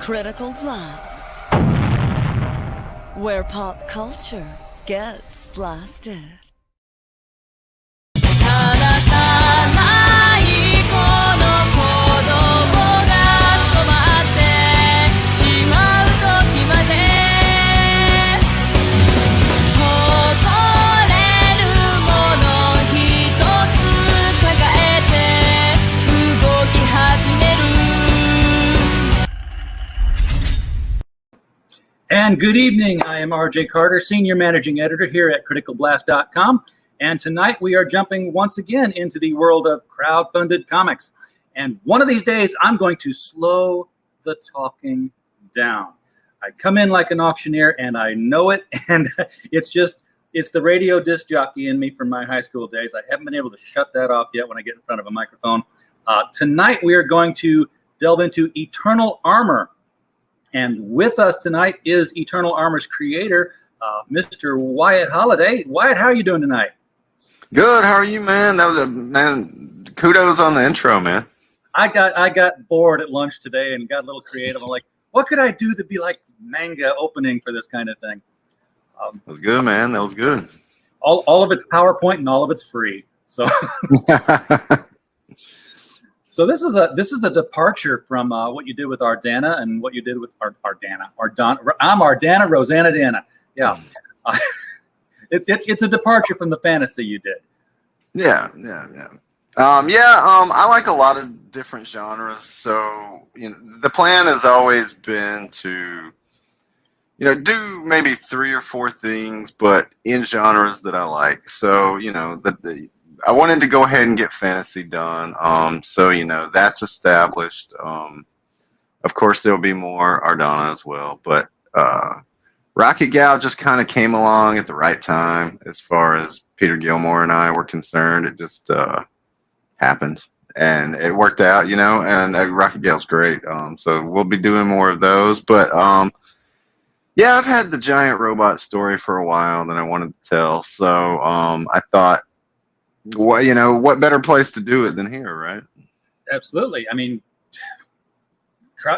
Critical Blast, where pop culture gets blasted. 離さないこの鼓動が止まってしまう時まで誇れるもの一つ抱えて動き始める And good evening. I am RJ Carter, Senior Managing Editor here at CriticalBlast.com. And tonight we are jumping once again into the world of crowdfunded comics. And one of these days, I'm going to slow the talking down. I come in like an auctioneer and I know it. And it's the radio disc jockey in me from my high school days. I haven't been able to shut that off yet when I get in front of a microphone. Tonight we are going to delve into Eternal Armor. And with us tonight is Eternal Armor's creator, Mr. Wyatt Holliday. Wyatt, how are you doing tonight? Good. How are you, man? That was man. Kudos on the intro, man. I got bored at lunch today and got a little creative. I'm like, what could I do to be like manga opening for this kind of thing? That was good, man. That was good. All of it's PowerPoint and all of it's free. So. So this is a departure from what you did with Ardana and what you did with Ardana. I'm Ardana, Rosanna Dana. Yeah, it's a departure from the fantasy you did. Yeah. I like a lot of different genres. So the plan has always been to, do maybe 3 or 4 things, but in genres that I like. So I wanted to go ahead and get fantasy done. So that's established. Of course, there'll be more Ardana as well, but Rocket Gal just kind of came along at the right time as far as Peter Gilmore and I were concerned. It just happened, and it worked out, and Rocket Gal's great. So we'll be doing more of those, but yeah, I've had the giant robot story for a while that I wanted to tell. So I thought, well, what better place to do it than here, right? Absolutely. I mean,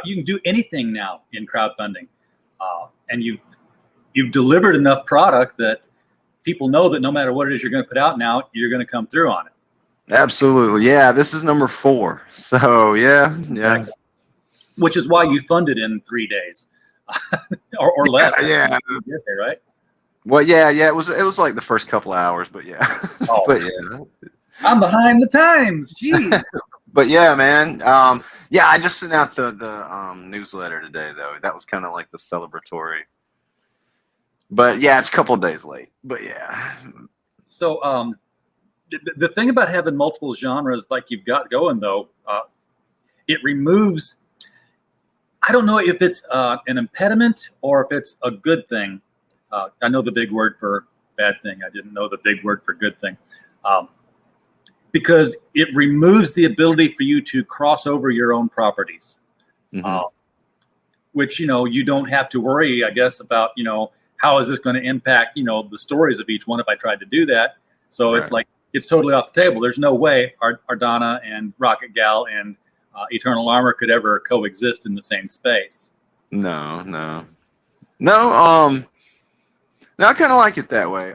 you can do anything now in crowdfunding, and you've delivered enough product that people know that no matter what it is you're going to put out now, you're going to come through on it. Absolutely. Yeah, this is number 4. So yeah. Which is why you funded in 3 days, or less. Yeah. Right. Well, yeah, it was like the first couple of hours, but yeah. Oh. But yeah. I'm behind the times. Jeez. But yeah, man. I just sent out the newsletter today, though. That was kind of like the celebratory. But yeah, it's a couple of days late. But yeah. So the thing about having multiple genres like you've got going, though, it removes. I don't know if it's an impediment or if it's a good thing. I know the big word for bad thing. I didn't know the big word for good thing. Because it removes the ability for you to cross over your own properties. Mm-hmm. Which, you don't have to worry, I guess, about, how is this going to impact, the stories of each one if I tried to do that. So Right. It's like, it's totally off the table. There's no way Ardana and Rocket Gal and Eternal Armor could ever coexist in the same space. No, I kind of like it that way.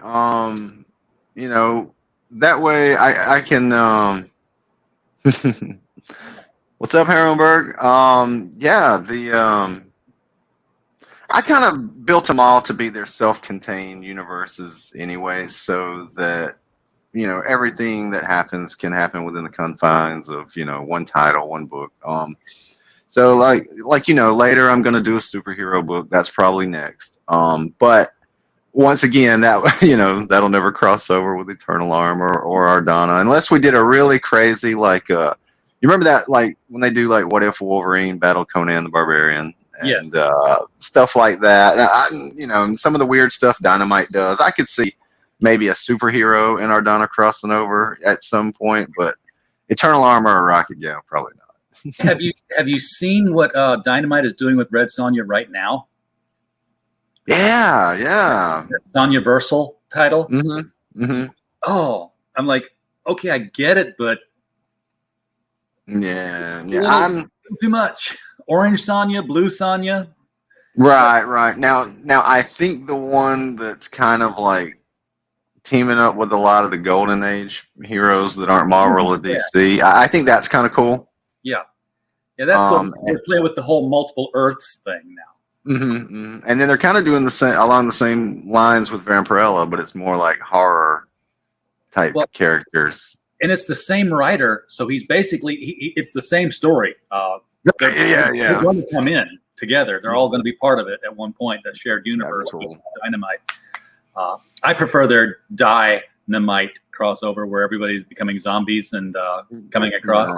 That way I can. What's up, Harrenberg? I kind of built them all to be their self-contained universes anyway, so that everything that happens can happen within the confines of one title, one book. So like later I'm gonna do a superhero book. That's probably next. But once again, that that'll never cross over with Eternal Armor or Ardana unless we did a really crazy you remember that when they do What If Wolverine battled Conan the Barbarian and yes. Stuff like that. Some of the weird stuff Dynamite does. I could see maybe a superhero in Ardana crossing over at some point, but Eternal Armor or Rocket Gal probably not. Have you seen what Dynamite is doing with Red Sonja right now? Yeah. Sonja Versal title. Mm-hmm. Oh, I'm like, okay, I get it, but yeah, I'm too much. Orange Sonya, Blue Sonya. Right. Now I think the one that's kind of like teaming up with a lot of the Golden Age heroes that aren't Marvel or DC. I think that's kind of cool. Yeah, that's cool. They're playing with the whole multiple Earths thing now. And then they're kind of doing the same along the same lines with Vampirella, but it's more like horror type characters. And it's the same writer, so he's basically it's the same story. They're going to come in together. They're all going to be part of it at one point. That shared universe with Dynamite. I prefer their Dynamite crossover where everybody's becoming zombies and coming across.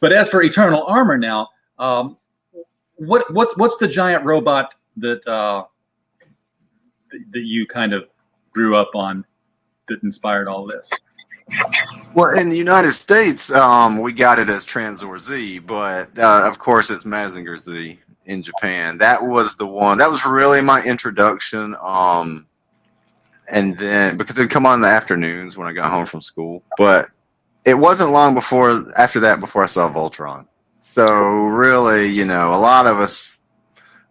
But as for Eternal Armor now, what's the giant robot that you kind of grew up on that inspired all this? Well, in the United States, we got it as Transor Z, but of course it's Mazinger Z in Japan. That was the one. That was really my introduction. And then because it would come on in the afternoons when I got home from school, but it wasn't long after that before I saw Voltron. So really, a lot of us,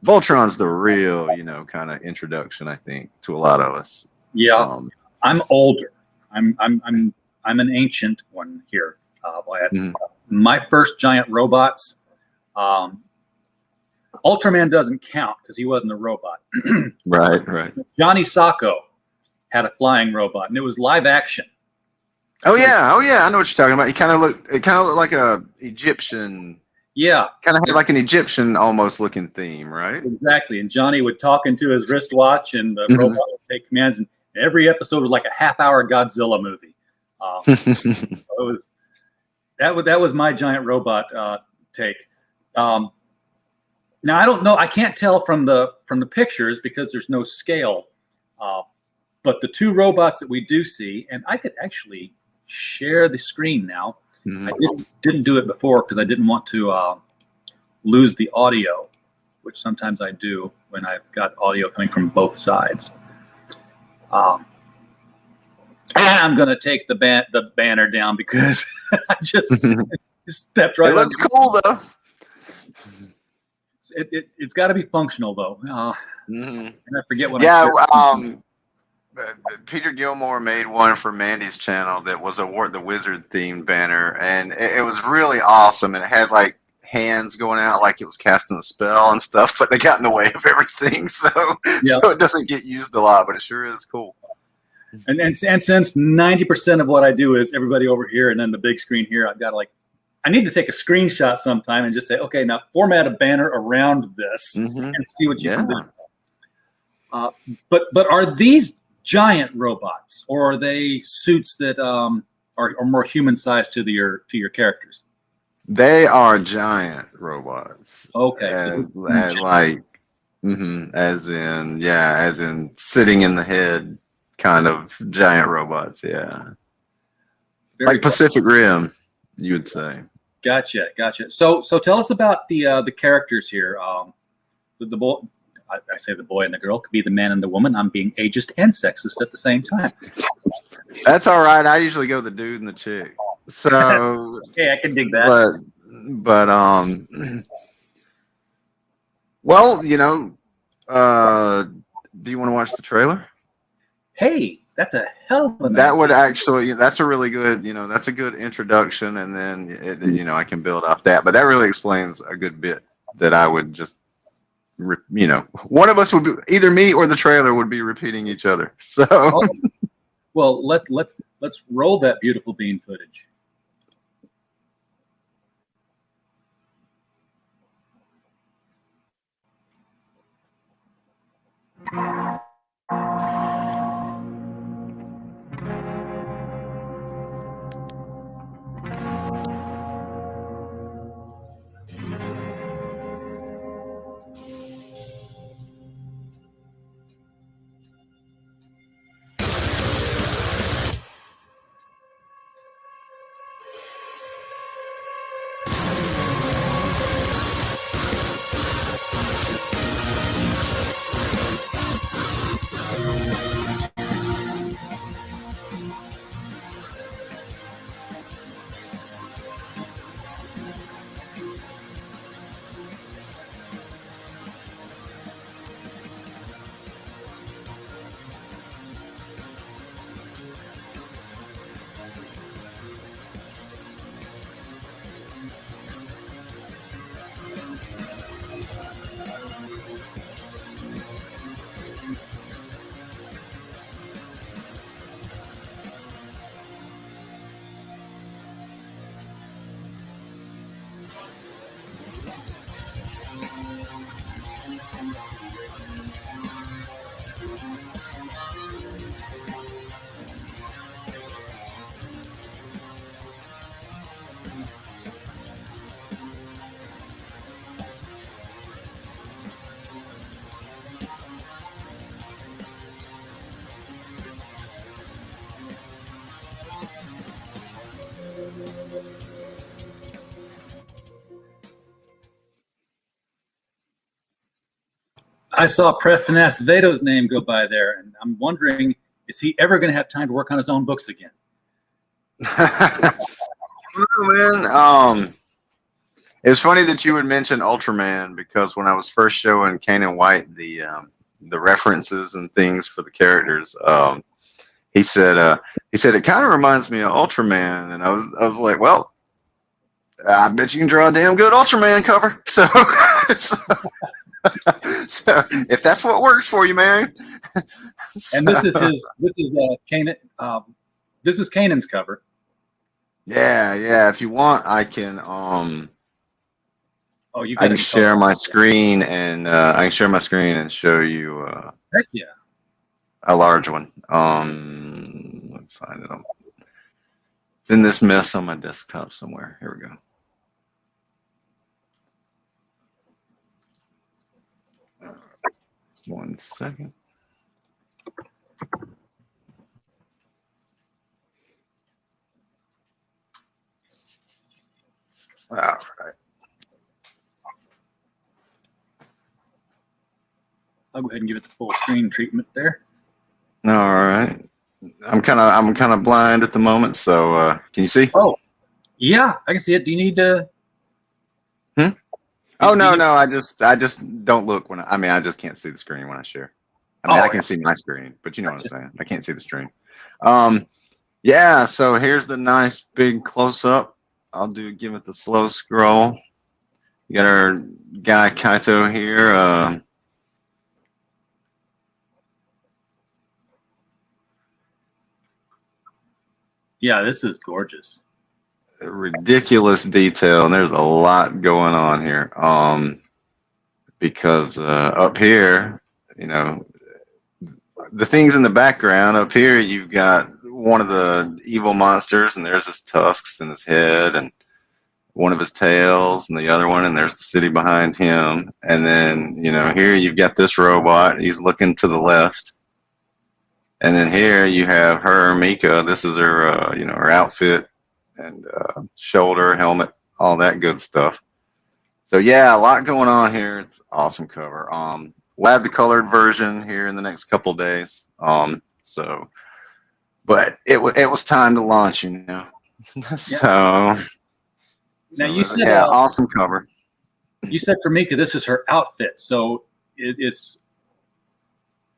Voltron's the real, kind of introduction, I think, to a lot of us. Yeah, I'm older. I'm an ancient one here, Wyatt. My first giant robots. Ultraman doesn't count because he wasn't a robot. Right. Johnny Sacco had a flying robot, and it was live action. Oh yeah, I know what you're talking about. It kind of looked like a Egyptian. Yeah. Kind of had like an Egyptian almost looking theme, right? Exactly. And Johnny would talk into his wristwatch, and the robot would take commands. And every episode was like a half-hour Godzilla movie. That was my giant robot take. Now I don't know. I can't tell from the pictures because there's no scale. But the two robots that we do see, and I could actually share the screen now. I didn't do it before because I didn't want to lose the audio, which sometimes I do when I've got audio coming from both sides. I'm going to take the banner down because I just stepped right. It looks cool though. It's got to be functional though. And I forget what. Peter Gilmore made one for Mandy's channel that was the Wizard themed banner, and it was really awesome. And it had like hands going out like it was casting a spell and stuff, but they got in the way of everything, so it doesn't get used a lot, but it sure is cool. And since 90% of what I do is everybody over here and then the big screen here, I've got I need to take a screenshot sometime and just say, okay, now format a banner around this and see what you can do. But are these giant robots, or are they suits that are more human-sized to your characters? They are giant robots. Okay. As in sitting in the head kind of giant robots, yeah. Very like Pacific Rim, you would say. Gotcha. So tell us about the characters here. The boy, I say the boy and the girl, could be the man and the woman. I'm being ageist and sexist at the same time. That's all right. I usually go the dude and the chick. So yeah, I can dig that. But well, do you want to watch the trailer? Hey, that's a hell of a that would actually, that's a really good, that's a good introduction, and then I can build off that. But that really explains a good bit that I would just, one of us would be, either me or the trailer would be repeating each other. So, well, let's roll that beautiful bean footage. I saw Preston Aceveto's name go by there, and I'm wondering, is he ever going to have time to work on his own books again? Man, it was funny that you would mention Ultraman, because when I was first showing Kane and White the references and things for the characters, he said it kind of reminds me of Ultraman, and I was like, well, I bet you can draw a damn good Ultraman cover. So, so if that's what works for you, man. And this is Kanan. This is Kanan's cover. Yeah. If you want, I can you I can share my screen and show you heck yeah, a large one. Let's find it. It's in this mess on my desktop somewhere. Here we go. One second. All right. I'll go ahead and give it the full screen treatment there. All right. I'm kind of blind at the moment, so can you see? Oh, yeah, I can see it. Do you need to? Oh no, I just don't look when I just can't see the screen when I share. I can see my screen, but you know what I'm saying. I can't see the screen. Yeah. So here's the nice big close up. I'll give it the slow scroll. You got our guy Kaito here. Yeah, this is gorgeous. Ridiculous detail, and there's a lot going on here. Because up here, the things in the background up here, you've got one of the evil monsters, and there's his tusks and his head, and one of his tails, and the other one, and there's the city behind him. And then here you've got this robot. He's looking to the left. And then here you have her, Mika. This is her, her outfit and shoulder, helmet, all that good stuff. So yeah, a lot going on here. It's an awesome cover. We'll have the colored version here in the next couple of days. But it was time to launch, So now you said, awesome cover. You said for Mika, this is her outfit. So it's.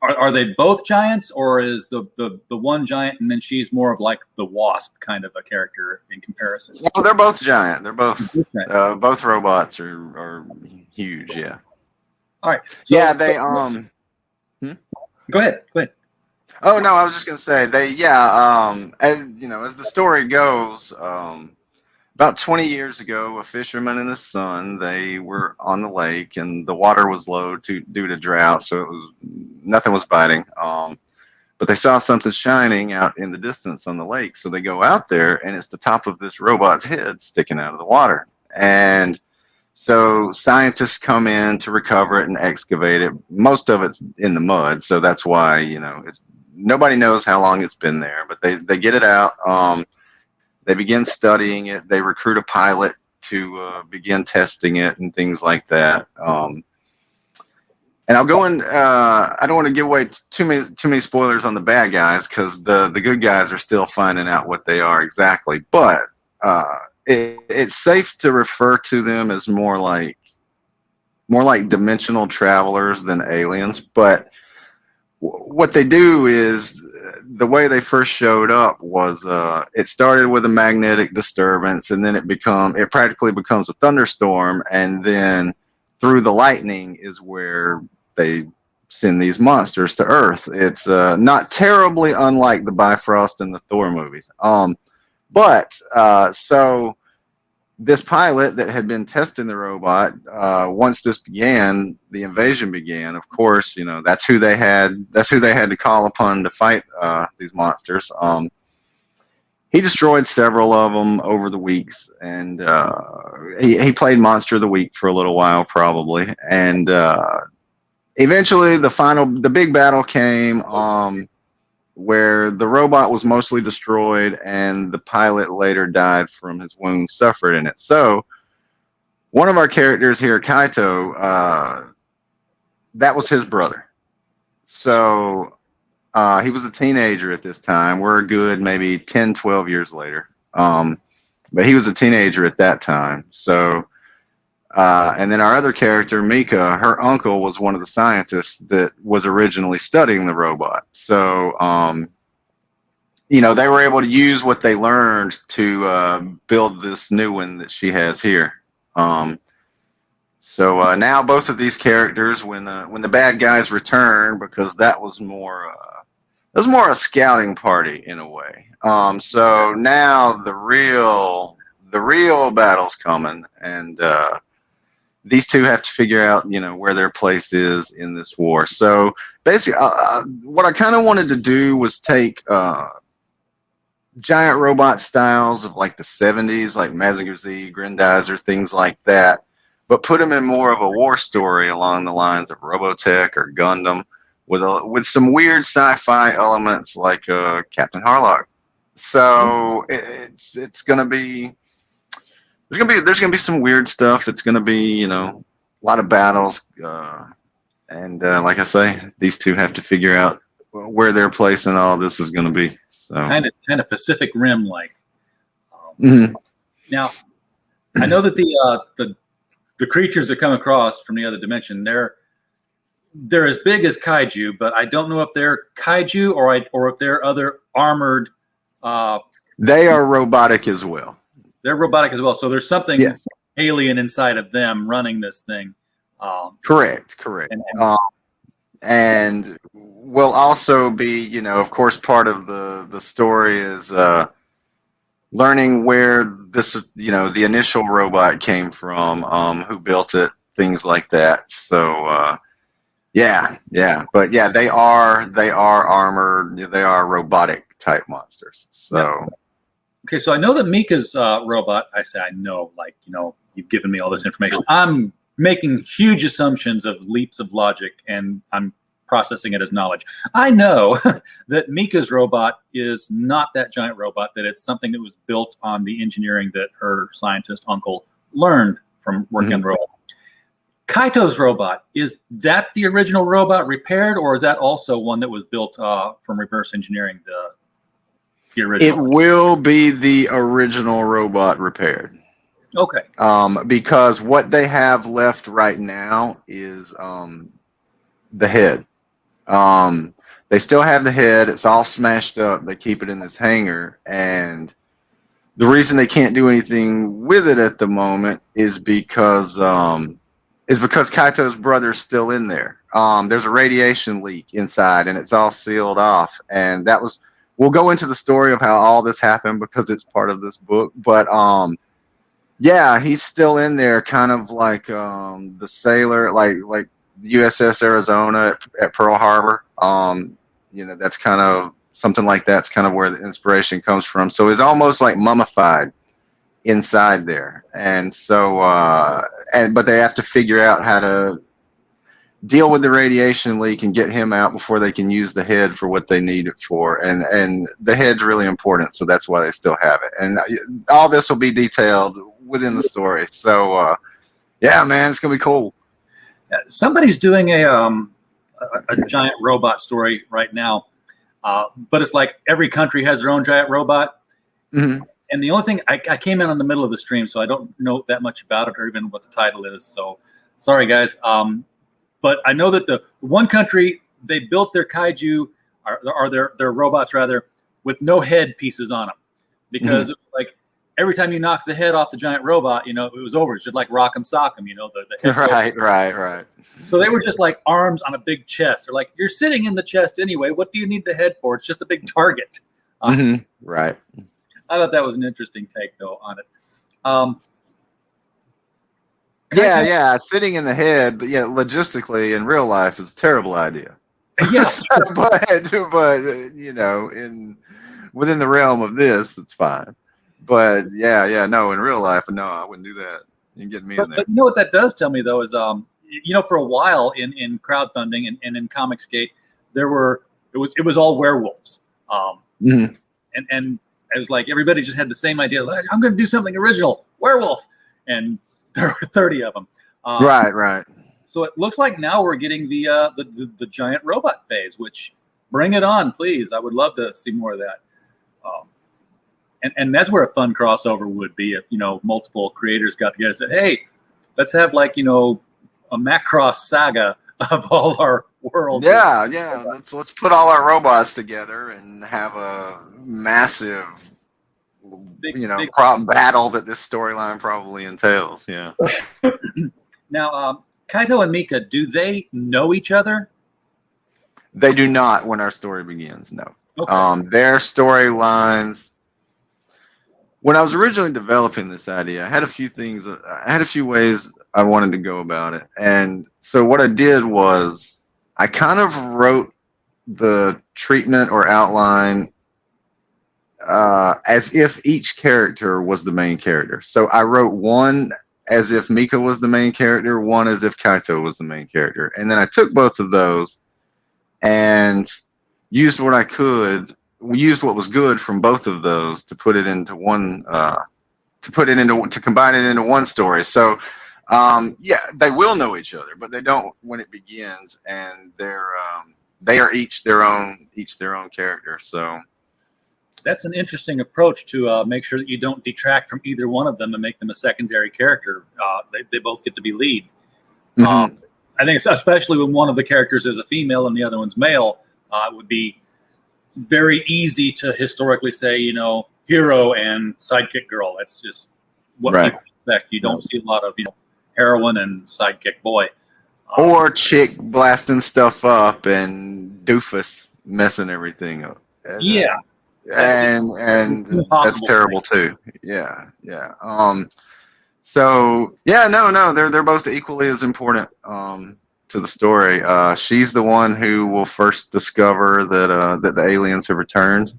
Are they both giants, or is the one giant and then she's more of like the Wasp kind of a character in comparison? Well, they're both giant. They're both both robots are huge. Yeah. All right. So, Go ahead. Oh no, I was just gonna say as the story goes, about 20 years ago, a fisherman and his son, they were on the lake, and the water was low due to drought, so nothing was biting. But they saw something shining out in the distance on the lake, so they go out there, and it's the top of this robot's head sticking out of the water. And so scientists come in to recover it and excavate it. Most of it's in the mud, so that's why nobody knows how long it's been there. But they get it out. They begin studying it. They recruit a pilot to begin testing it and things like that. And I'll go in. I don't want to give away too many spoilers on the bad guys, because the good guys are still finding out what they are exactly. But it's safe to refer to them as more like dimensional travelers than aliens. But what they do is, the way they first showed up was it started with a magnetic disturbance, and then it practically becomes a thunderstorm, and then through the lightning is where they send these monsters to Earth. It's not terribly unlike the Bifrost and the Thor movies. So this pilot that had been testing the robot, once the invasion began, of course, that's who they had to call upon to fight these monsters. He destroyed several of them over the weeks, and he played Monster of the Week for a little while, probably. And eventually the big battle came, where the robot was mostly destroyed, and the pilot later died from his wounds suffered in it. So one of our characters here, Kaito, that was his brother. So he was a teenager at this time. We're a good maybe 10, 12 years later. But he was a teenager at that time. So, and then our other character, Mika, her uncle was one of the scientists that was originally studying the robot. So, you know, they were able to use what they learned to build this new one that she has here. So now both of these characters, when the bad guys return, because that was more a scouting party in a way. So now the real battle's coming, and these two have to figure out, you know, where their place is in this war. So basically, what I kind of wanted to do was take giant robot styles of like the 70s, like Mazinger Z, Grendizer, things like that, but put them in more of a war story along the lines of Robotech or Gundam, with some weird sci-fi elements like Captain Harlock. So it's gonna be there's gonna be some weird stuff. It's gonna be, you know, a lot of battles, and like I say, these two have to figure out where their place in all this is gonna be. So kind of Pacific Rim like. Mhm. Now, I know that the creatures that come across from the other dimension, they're as big as kaiju, but I don't know if they're kaiju or if they're other armored. They are robotic as well. They're robotic as well. So there's something Yes. alien inside of them running this thing. Correct. And will also be, you know, of course, part of the story is learning where this, you know, the initial robot came from, who built it, things like that. So yeah. But yeah, they are armored. They are robotic type monsters. So. Yeah. Okay, so I know that Mika's robot. I say I know, like, you know, you've given me all this information. I'm making huge assumptions of leaps of logic, and I'm processing it as knowledge. I know that Mika's robot is not that giant robot, that it's something that was built on the engineering that her scientist uncle learned from working on the robot. Kaito's robot, is that the original robot repaired, or is that also one that was built from reverse engineering the original? It will be the original robot repaired. Okay. Because what they have left right now is the head. They still have the head. It's all smashed up. They keep it in this hangar, and the reason they can't do anything with it at the moment is because Kaito's brother's still in there. There's a radiation leak inside, and it's all sealed off. And that was. We'll go into the story of how all this happened because it's part of this book. But yeah, he's still in there, kind of like the sailor, like USS Arizona at Pearl Harbor. You know, that's kind of something like that's kind of where the inspiration comes from. So he's almost like mummified inside there, and so but they have to figure out how to deal with the radiation leak and get him out before they can use the head for what they need it for. And the head's really important, so that's why they still have it. And all this will be detailed within the story. So yeah, man, it's gonna be cool. Somebody's doing a giant robot story right now, but it's like every country has their own giant robot. Mm-hmm. And the only thing, I came in on the middle of the stream, so I don't know that much about it or even what the title is. So sorry, guys. But I know that the one country, they built their kaiju, or their robots rather, with no head pieces on them. Because it was like every time you knock the head off the giant robot, you know, it was over. It's just like Rock'em Sock'em, you know. The head Right. So they were just like arms on a big chest. They're like, you're sitting in the chest anyway. What do you need the head for? It's just a big target. Right. I thought that was an interesting take, though, on it. Yeah, sitting in the head, but yeah, logistically in real life is a terrible idea. Yes, but you know, within the realm of this, it's fine. But no, in real life, no, I wouldn't do that. You get me in there. But you know what that does tell me though is, you know, for a while in crowdfunding and in Comicsgate, it was all werewolves, and it was like everybody just had the same idea. Like, I'm going to do something original, werewolf, and there were 30 of them. Right. So it looks like now we're getting the giant robot phase, which bring it on, please. I would love to see more of that. And that's where a fun crossover would be if, multiple creators got together and said, hey, let's have a Macross saga of all our worlds. Yeah. Let's put all our robots together and have a massive, big battle that this storyline probably entails. Yeah. Now, Kaito and Mika, do they know each other? They do not when our story begins. No. Okay. Their storylines. When I was originally developing this idea, I had a few ways I wanted to go about it. And so what I did was I kind of wrote the treatment or outline as if each character was the main character. So I wrote one as if Mika was the main character, one as if Kaito was the main character. And then I took both of those and used what I could. We used what was good from both of those to put it into one, to combine it into one story. So, they will know each other, but they don't when it begins, and they are each their own character. So that's an interesting approach to make sure that you don't detract from either one of them and make them a secondary character. They both get to be lead. Mm-hmm. I think especially when one of the characters is a female and the other one's male, it would be very easy to historically say, hero and sidekick girl. That's just what people expect. You don't see a lot of, heroine and sidekick boy. Or chick blasting stuff up and doofus messing everything up. Yeah. And that's terrible too. Yeah. So they're both equally as important to the story. She's the one who will first discover that the aliens have returned.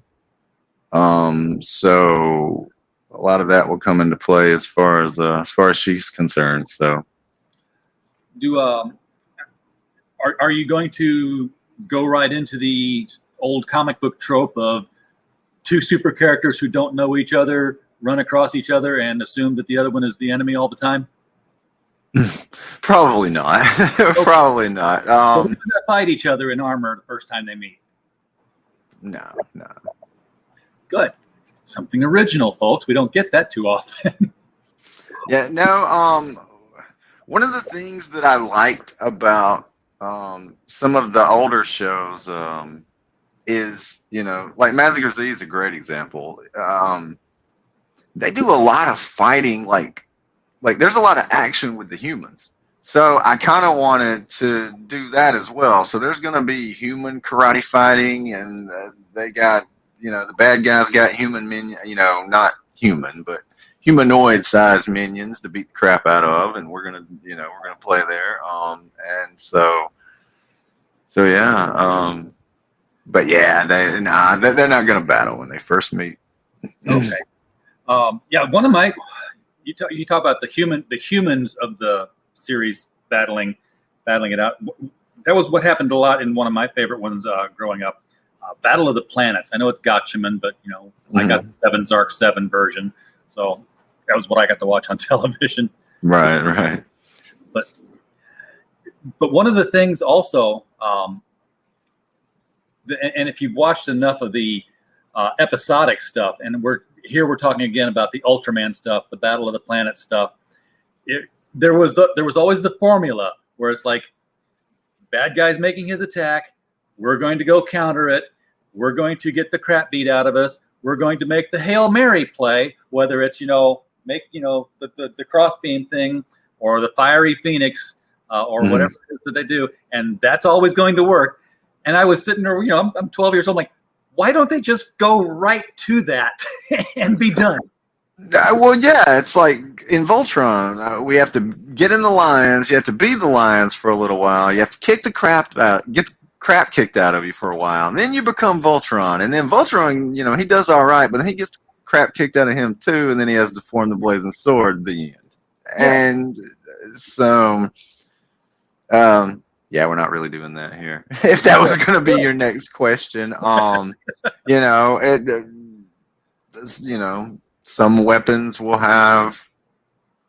So a lot of that will come into play as far as she's concerned. So, are you going to go right into the old comic book trope of two super characters who don't know each other run across each other and assume that the other one is the enemy all the time? Probably not. Probably not. So they're gonna fight each other in armor the first time they meet. No. Good. Something original, folks. We don't get that too often. Yeah, no. One of the things that I liked about some of the older shows is, like Mazinger Z is a great example. They do a lot of fighting, like there's a lot of action with the humans. So I kind of wanted to do that as well. So there's going to be human karate fighting, and they got, the bad guys got human minions, not human, but humanoid-sized minions to beat the crap out of, and we're gonna play there. But yeah, they're not gonna battle when they first meet. Okay. One of my you talk about the humans of the series battling it out. That was what happened a lot in one of my favorite ones growing up. Battle of the Planets. I know it's Gotchaman, but I got the 7 Zark 7 version, so that was what I got to watch on television. Right. But one of the things also, and if you've watched enough of the episodic stuff, and we're talking again about the Ultraman stuff, the Battle of the Planet stuff. There was always the formula where it's like, bad guy's making his attack, we're going to go counter it, we're going to get the crap beat out of us, we're going to make the Hail Mary play, whether it's make the crossbeam thing or the fiery phoenix or whatever it is that they do, and that's always going to work. And I was sitting there, I'm 12 years old, I'm like, why don't they just go right to that and be done? Well, yeah, it's like in Voltron, we have to get in the lions. You have to be the lions for a little while. You have to kick the crap out, get the crap kicked out of you for a while, and then you become Voltron. And then Voltron, he does all right, but then he gets the crap kicked out of him too, and then he has to form the blazing sword at the end. Yeah. And so, yeah, we're not really doing that here. If that was going to be your next question, some weapons will have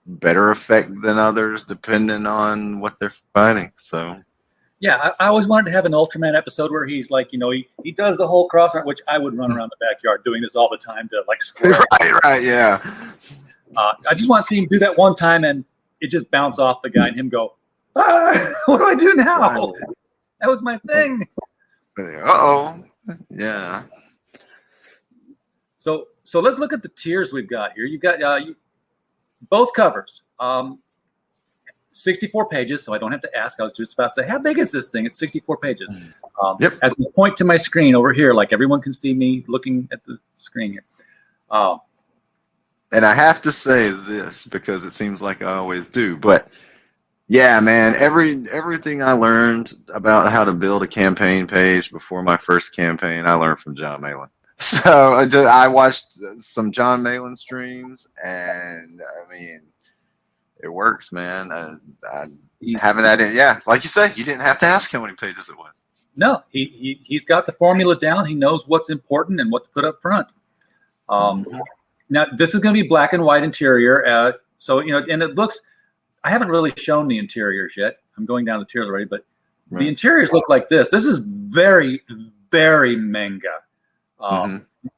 better effect than others depending on what they're fighting. So yeah, I always wanted to have an Ultraman episode where he's like, he does the whole cross, which I would run around the backyard doing this all the time to like square. right, yeah. I just want to see him do that one time and it just bounce off the guy and him go, what do I do now? Right. That was my thing. Yeah. So let's look at the tiers we've got here. You've got both covers, 64 pages. So I don't have to ask. I was just about to say, how big is this thing? It's 64 pages. Yep. As I point to my screen over here, like everyone can see me looking at the screen here. And I have to say this because it seems like I always do, but yeah, man, everything I learned about how to build a campaign page before my first campaign, I learned from John Malin. So I watched some John Malin streams, and I mean, it works, man. Having that in, yeah, like you say, you didn't have to ask how many pages it was. No, he's got the formula down. He knows what's important and what to put up front. Now, this is going to be black and white interior. So, and it looks, I haven't really shown the interiors yet. I'm going down the tiers already, but the interiors look like this. This is very, very manga.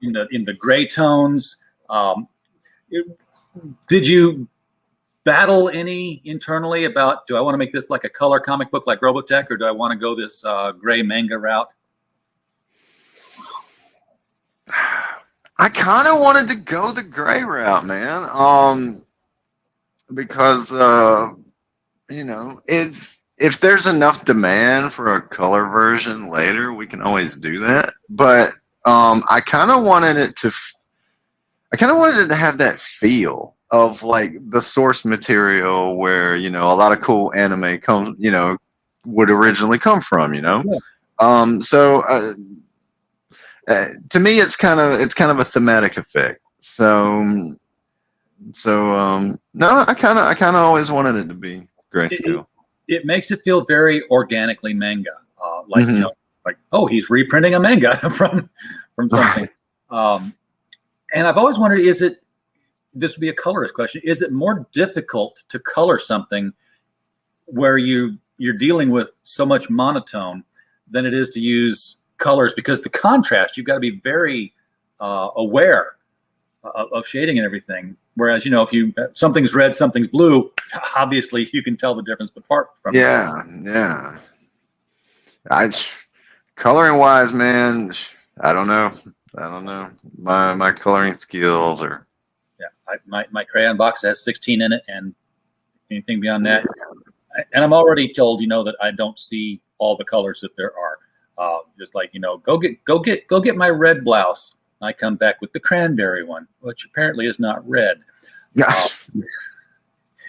In the gray tones. Did you battle any internally about, do I want to make this like a color comic book like Robotech, or do I want to go this gray manga route? I kind of wanted to go the gray route, man. Because if there's enough demand for a color version later, we can always do that. But I kind of wanted it to have that feel of like the source material where a lot of cool anime would originally come from. Yeah. To me, it's kind of a thematic effect. So no, I kind of always wanted it to be grayscale. It makes it feel very organically manga, like like, oh, he's reprinting a manga from something. And I've always wondered, this would be a colorist question, is it more difficult to color something where you're dealing with so much monotone than it is to use colors? Because the contrast, you've got to be very aware of shading and everything. Whereas, if something's red, something's blue, obviously you can tell the difference apart from Yeah. Coloring wise, man, I don't know. My coloring skills are. Yeah, my crayon box has 16 in it, and anything beyond that, and I'm already told, that I don't see all the colors that there are. Just like, go get my red blouse. I come back with the cranberry one, which apparently is not red.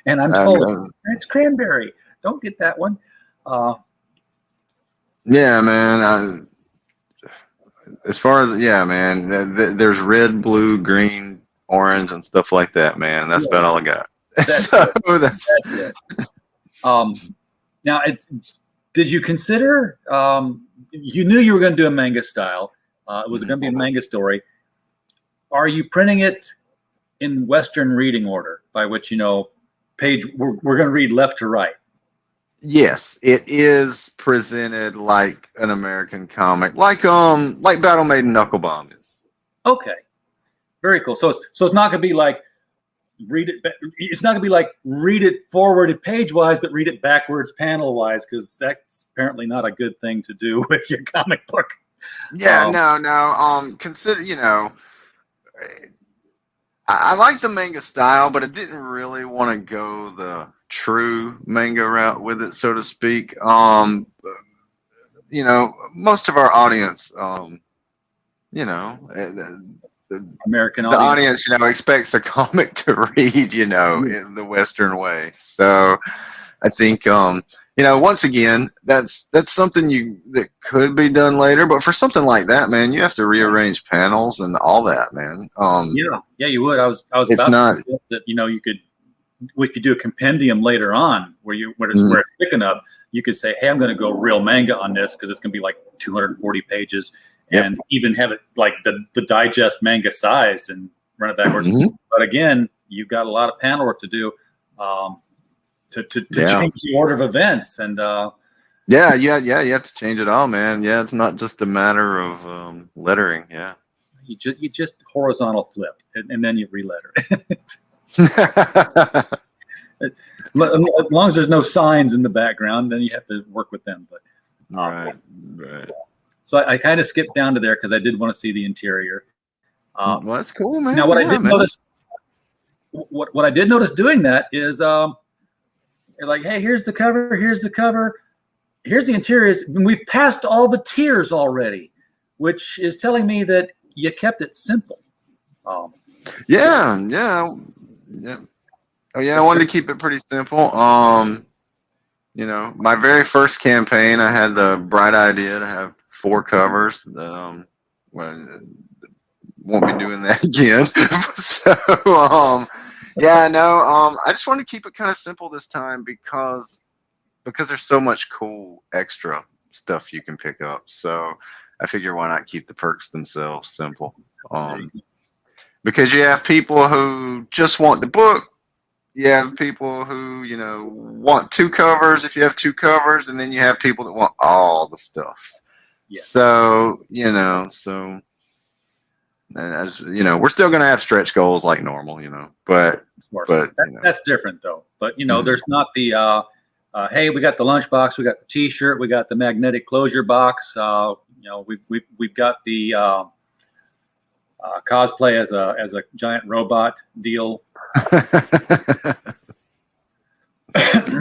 And I'm told it's cranberry. Don't get that one. Yeah, man. As far as man, there's red, blue, green, orange, and stuff like that, man. That's about all I got. That's it. Now, did you consider? You knew you were going to do a manga style. It was going to be a manga story. Are you printing it in Western reading order, by which page we're going to read left to right? Yes, it is presented like an American comic, like Battle Maiden Knuckle Bomb is. Okay, very cool. So it's not going to be like read it. It's not going to be like read it forwarded page wise, but read it backwards panel wise, because that's apparently not a good thing to do with your comic book. Yeah, no. Consider, I like the manga style, but I didn't really want to go the true manga route with it, so to speak. Most of our audience, American audience, expects a comic to read, in the Western way. So I think, once again, that's something that could be done later. But for something like that, man, you have to rearrange panels and all that, man. Yeah, you would. I was about to suggest that you could, if you do a compendium later on where it's thick enough, you could say, hey, I'm going to go real manga on this because it's going to be like 240 pages, and even have it like the digest manga sized and run it backwards. But again, you've got a lot of panel work to do. to Yeah. change the order of events. And Yeah. You have to change it all, man. Yeah, it's not just a matter of lettering. Yeah. you just horizontal flip, and then you re-letter. As long as there's no signs in the background, then you have to work with them. But Right. so I kind of skipped down to there because I did want to see the interior. Well, that's cool, man. Now, what I Yeah, did man. notice, what I did notice doing that is, like, hey, here's the cover, here's the interiors. We've passed all the tiers already, which is telling me that you kept it simple. Yeah. Oh yeah, I wanted to keep it pretty simple. You know, my very first campaign, I had the bright idea to have 4 covers. Well, won't be doing that again. So, yeah, no, I just wanted to keep it kind of simple this time because there's so much cool extra stuff you can pick up. So I figure why not keep the perks themselves simple? Because you have people who just want the book. You have people who, you know, want 2 covers if you have 2 covers, and then you have people that want all the stuff. Yes. So, you know, as you know, we're still going to have stretch goals like normal, you know, but you know. That's different though. But you know, there's not the hey, we got the lunchbox, we got the T-shirt, we got the magnetic closure box. You know, we've got the cosplay as a giant robot deal.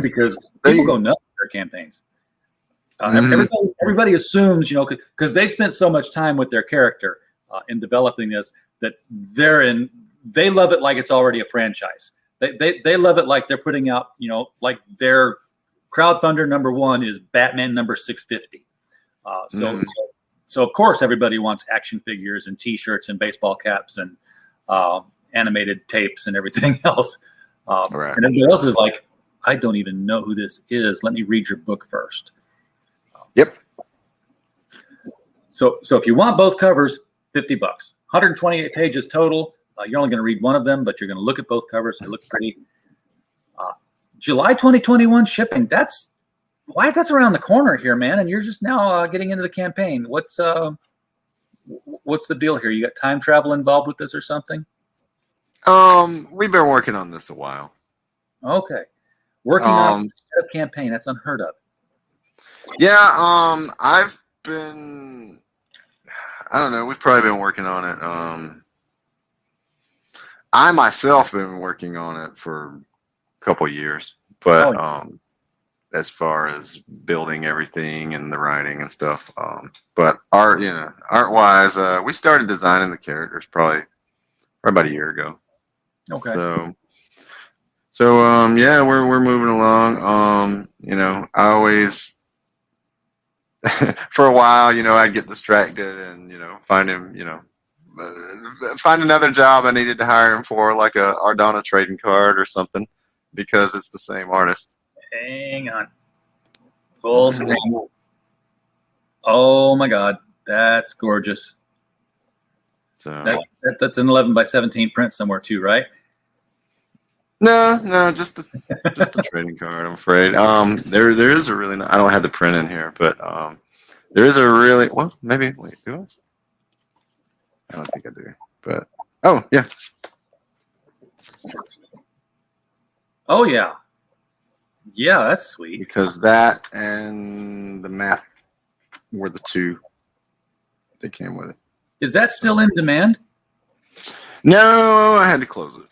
Because people go nuts with their campaigns. Everybody assumes, you know, because they've spent so much time with their character in developing this, that they love it like it's already a franchise. They love it like they're putting out, you know, like their crowdfunder number 1 is Batman number 650. So of course everybody wants action figures and T-shirts and baseball caps and animated tapes and everything else. Right. And everybody else is like, I don't even know who this is. Let me read your book first. Yep. So if you want both covers, $50, 128 pages total. You're only going to read one of them, but you're going to look at both covers. They look pretty. July 2021 shipping. That's around the corner here, man. And you're just now getting into the campaign. What's the deal here? You got time travel involved with this or something? We've been working on this a while. Okay. Working on a campaign. That's unheard of. Yeah, I've been, I don't know, we've probably been working on it. I myself been working on it for a couple of years, but as far as building everything and the writing and stuff, but art wise, we started designing the characters probably about a year ago. Okay. So yeah, we're moving along. You know, I always for a while, you know, I'd get distracted and, you know, find another job I needed to hire him for, like a Ardonna trading card or something, because it's the same artist. Hang on. Full screen. Oh my God, that's gorgeous. So that's an 11 by 17 print somewhere too, right? No, just the trading card, I'm afraid. There is a really I don't have the print in here, but there is a really, well, maybe, wait, do I? I don't think I do, but oh yeah. Oh yeah. Yeah, that's sweet. Because that and the map were the 2 that came with it. Is that still in demand? No, I had to close it.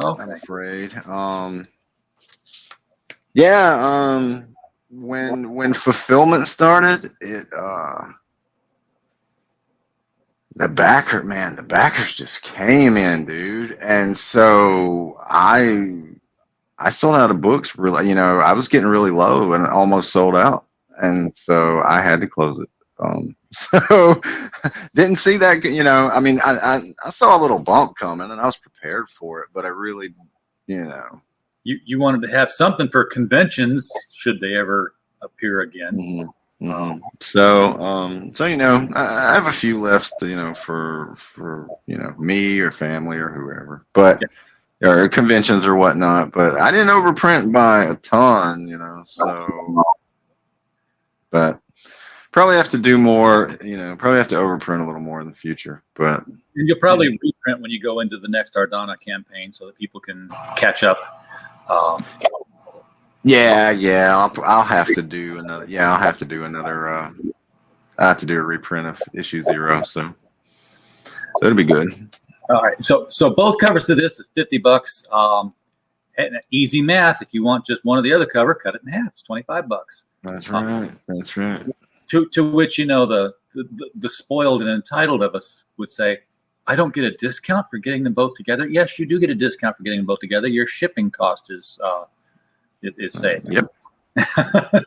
Okay. I'm afraid. Yeah. When fulfillment started, the backers just came in, dude, and so I sold out of books. Really, you know, I was getting really low and almost sold out, and so I had to close it. So didn't see that, you know, I mean, I saw a little bump coming and I was prepared for it, but I really, you know. You wanted to have something for conventions should they ever appear again. Mm-hmm. So, you know, I have a few left, you know, for, you know, me or family or whoever, but or conventions or whatnot. But I didn't overprint by a ton, you know. So, but probably have to do more. You know, probably have to overprint a little more in the future. But And you'll probably reprint when you go into the next Ardonna campaign, so that people can catch up. yeah, I'll have to do another. Yeah, I'll have to do another. I have to do a reprint of issue 0. So it'll be good. All right, so both covers to this is $50. And easy math. If you want just one or the other cover, cut it in half. It's $25. That's right. That's right. To which, you know, the spoiled and entitled of us would say, I don't get a discount for getting them both together. Yes, you do get a discount for getting them both together. Your shipping cost is saved. Yep.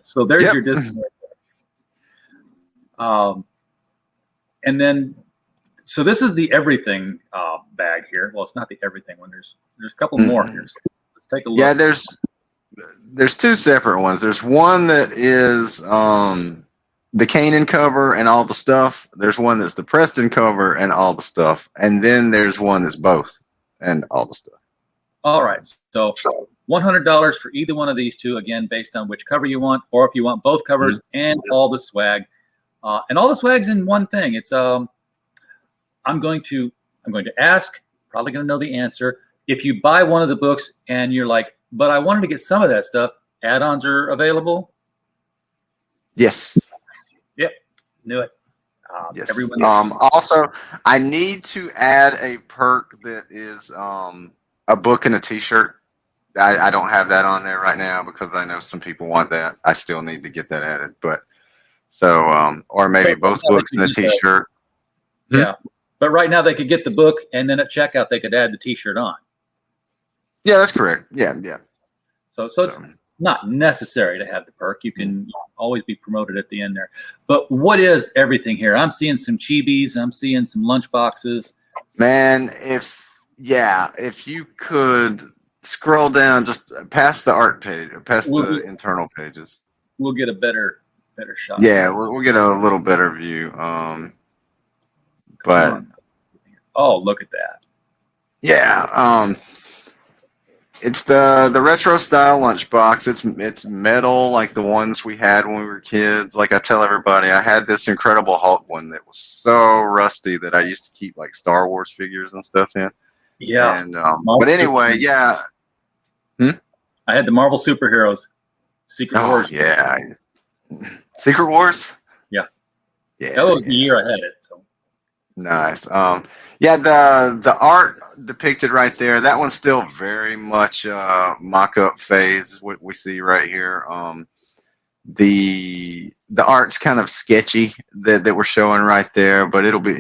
So there's your discount. And then, so this is the everything bag here. Well, it's not the everything one. There's a couple more here. So let's take a look. Yeah, there's 2 separate ones. There's one that is the Kanan cover and all the stuff. There's one that's the Preston cover and all the stuff. And then there's one that's both and all the stuff. All right. So $100 for either one of these 2, again, based on which cover you want, or if you want both covers and all the swag. And all the swag's in one thing. It's I'm going to ask, probably going to know the answer. If you buy one of the books and you're like, but I wanted to get some of that stuff, add-ons are available? Yes. Yep. Knew it. Yes. Everyone. Also, I need to add a perk that is a book and a T-shirt. I don't have that on there right now because I know some people want that. I still need to get that added. But so, or maybe both books and a T-shirt. Yeah. But right now they could get the book, and then at checkout they could add the T-shirt on. Yeah, that's correct. Yeah. So it's not necessary to have the perk. You can always be promoted at the end there. But what is everything here? I'm seeing some chibis. I'm seeing some lunch boxes. Man, if you could scroll down just past the art page, past the internal pages, we'll get a better shot. Yeah, we'll get a little better view. But oh, look at that. Yeah, it's the retro style lunchbox. It's metal like the ones we had when we were kids. Like I tell everybody, I had this Incredible Hulk one that was so rusty that I used to keep like Star Wars figures and stuff in. Yeah. And but anyway, yeah. I had the Marvel superheroes, Secret Wars. Yeah. Secret Wars. Yeah. Yeah. That was the year I had it. So. Nice. Yeah, the art depicted right there, that one's still very much mock-up phase, what we see right here. The art's kind of sketchy that we're showing right there, but it'll be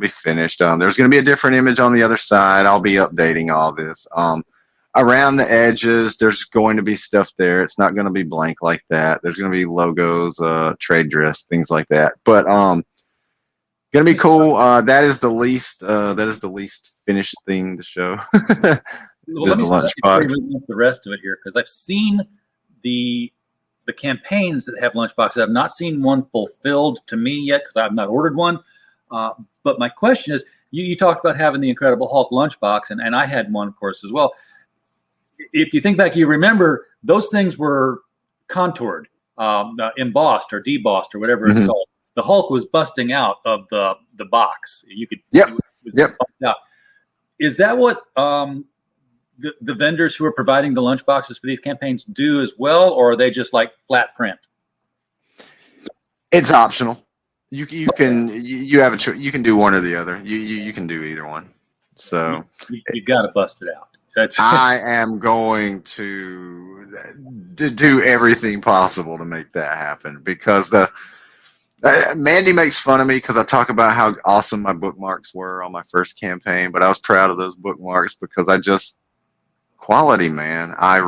finished. There's going to be a different image on the other side. I'll be updating all this. Around the edges, there's going to be stuff there. It's not going to be blank like that. There's going to be logos, trade dress, things like that. But gonna be cool. That is the least finished thing to show. Well, let me the rest of it here, because I've seen the campaigns that have lunchboxes. I've not seen one fulfilled to me yet because I've not ordered one. But my question is, you talked about having the Incredible Hulk lunchbox, and I had one, of course, as well. If you think back, you remember those things were contoured, embossed or debossed or whatever it's called. The Hulk was busting out of the box. You could out. Is that what the vendors who are providing the lunch boxes for these campaigns do as well, or are they just like flat print? It's optional. You have a choice. You can do one or the other. You can do either one. So you got to bust it out. I am going to do everything possible to make that happen, because Mandy makes fun of me because I talk about how awesome my bookmarks were on my first campaign, but I was proud of those bookmarks because quality, man. I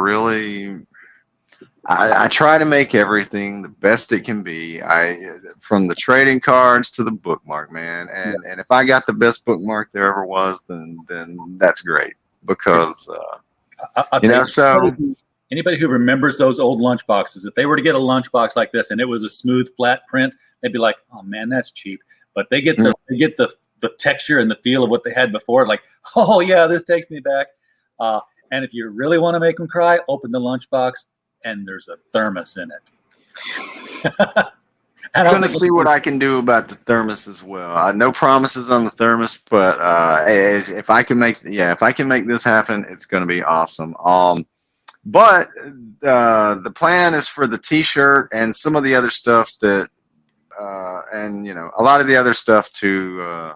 try to make everything the best it can be. From the trading cards to the bookmark, man. And if I got the best bookmark there ever was, then that's great, because anybody who remembers those old lunch boxes, if they were to get a lunch box like this and it was a smooth flat print, they'd be like, "Oh man, that's cheap." But they get the texture and the feel of what they had before. Like, oh yeah, this takes me back. And if you really want to make them cry, open the lunchbox, and there's a thermos in it. I'm going to see what I can do about the thermos as well. No promises on the thermos, but if I can make this happen, it's going to be awesome. But the plan is for the T-shirt and some of the other stuff that, and a lot of the other stuff to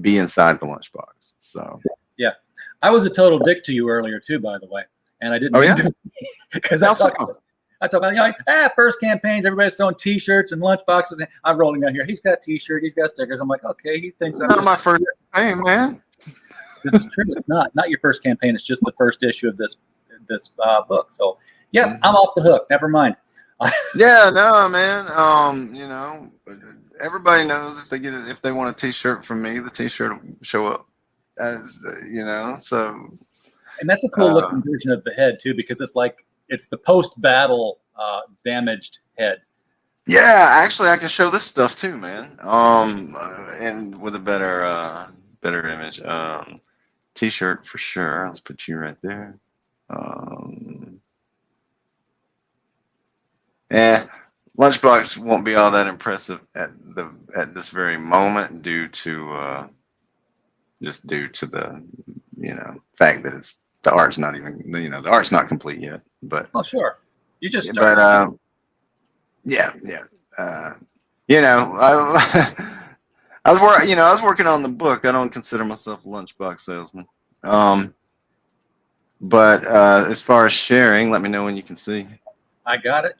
be inside the lunchbox. So yeah, I was a total dick to you earlier too, by the way, and I didn't. Oh yeah, because I talk about first campaigns, everybody's throwing T-shirts and lunchboxes. And I'm rolling down here. He's got T-shirt, he's got stickers. I'm like, okay, he thinks I'm not my first campaign, man. This is true. It's not your first campaign. It's just the first issue of this book. So yeah, I'm off the hook. Never mind. Yeah, no, man. Everybody knows if they want a T-shirt from me, the T-shirt will show up. As so. And that's a cool looking version of the head too, because it's the post-battle damaged head. Yeah, actually, I can show this stuff too, man. And with a better image. T-shirt for sure. Let's put you right there. Lunchbox won't be all that impressive at this very moment due to the fact that the art's not even the art's not complete yet. But sure, you just started. I was working on the book. I don't consider myself a lunchbox salesman. But as far as sharing, let me know when you can see. I got it.